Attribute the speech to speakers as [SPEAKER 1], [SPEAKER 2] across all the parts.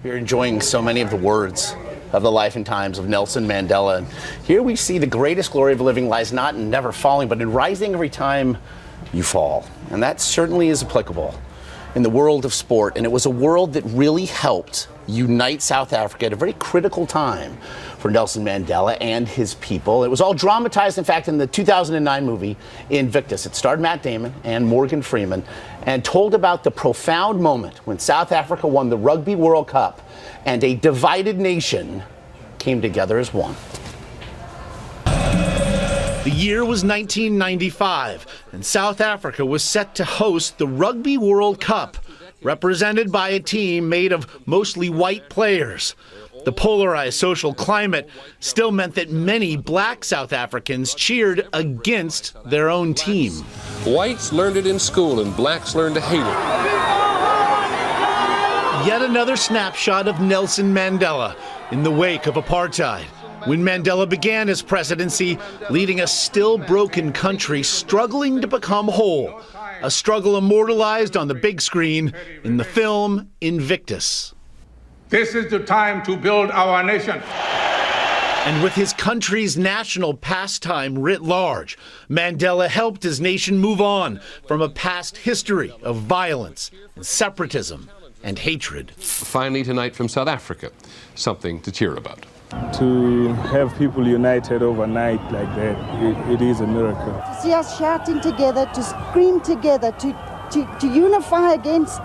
[SPEAKER 1] We're enjoying so many of the words of the life and times of Nelson Mandela. And here we see the greatest glory of living lies not in never falling, but in rising every time you fall. And that certainly is applicable in the world of sport. And it was a world that really helped unite South Africa at a very critical time for Nelson Mandela and his people. It was all dramatized, in fact, in the 2009 movie Invictus. It starred Matt Damon and Morgan Freeman and told about the profound moment when South Africa won the Rugby World Cup and a divided nation came together as one. The year was 1995, and South Africa was set to host the Rugby World Cup, represented by a team made of mostly white players. The polarized social climate still meant that many black South Africans cheered against their own team.
[SPEAKER 2] Whites learned it in school and blacks learned to hate it.
[SPEAKER 1] Yet another snapshot of Nelson Mandela in the wake of apartheid, when Mandela began his presidency, leading a still broken country struggling to become whole, a struggle immortalized on the big screen in the film Invictus.
[SPEAKER 3] This is the time to build our nation.
[SPEAKER 1] And with his country's national pastime writ large, Mandela helped his nation move on from a past history of violence and separatism and hatred.
[SPEAKER 2] Finally tonight from South Africa, something to cheer about.
[SPEAKER 4] To have people united overnight like that, it is a miracle.
[SPEAKER 5] To see us shouting together, to scream together, to unify against,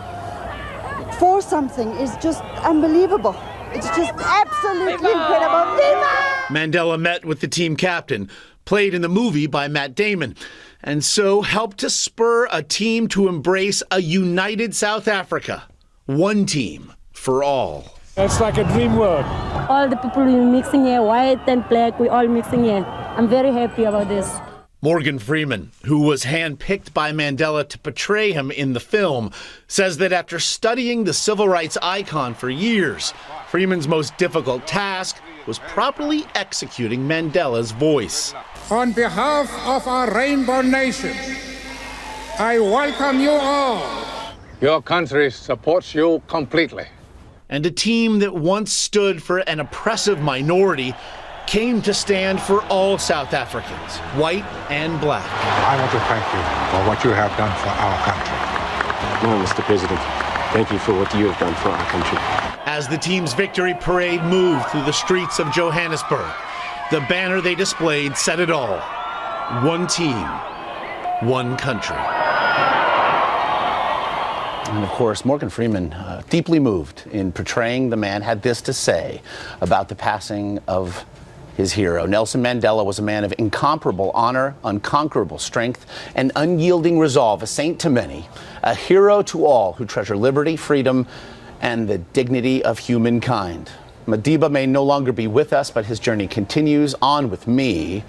[SPEAKER 5] for something is just unbelievable. It's just absolutely incredible. Viva!
[SPEAKER 1] Mandela met with the team captain, played in the movie by Matt Damon, and so helped to spur a team to embrace a united South Africa. One team for all.
[SPEAKER 4] It's like a dream world.
[SPEAKER 6] All the people mixing here, white and black, we all mixing here. I'm very happy about this.
[SPEAKER 1] Morgan Freeman, who was handpicked by Mandela to portray him in the film, says that after studying the civil rights icon for years, Freeman's most difficult task was properly executing Mandela's voice.
[SPEAKER 3] On behalf of our rainbow nation, I welcome you all. Your country supports you completely.
[SPEAKER 1] And a team that once stood for an oppressive minority came to stand for all South Africans, white and black.
[SPEAKER 3] I want to thank you for what you have done for our country.
[SPEAKER 7] No, Mr. President, thank you for what you have done for our country.
[SPEAKER 1] As the team's victory parade moved through the streets of Johannesburg, the banner they displayed said it all. One team, one country. And of course, Morgan Freeman, deeply moved in portraying the man, had this to say about the passing of his hero. Nelson Mandela was a man of incomparable honor, unconquerable strength, and unyielding resolve, a saint to many, a hero to all who treasure liberty, freedom, and the dignity of humankind. Madiba may no longer be with us, but his journey continues on with me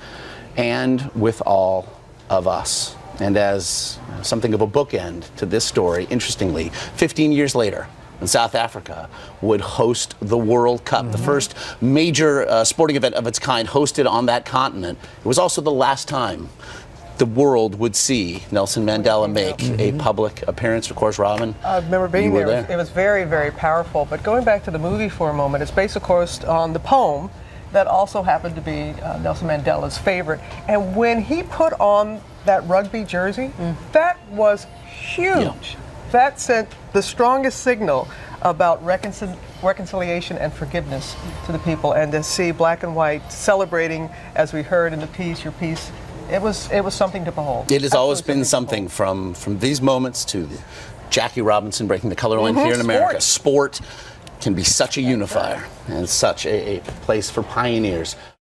[SPEAKER 1] and with all of us. And as something of a bookend to this story, interestingly, 15 years later, when South Africa would host the World Cup, the first major sporting event of its kind hosted on that continent, it was also the last time the world would see Nelson Mandela make a public appearance. Of course, Robin,
[SPEAKER 8] I remember being there. It was very, very powerful. But going back to the movie for a moment, it's based, of course, on the poem that also happened to be Nelson Mandela's favorite. And when he put on that rugby jersey, that was huge. Yeah. That sent the strongest signal about reconciliation and forgiveness to the people. And to see black and white celebrating, as we heard in the piece, your piece, it was something to behold.
[SPEAKER 1] It has always been something from these moments to Jackie Robinson breaking the color line here in America. Sport can be such a unifier and such a place for pioneers.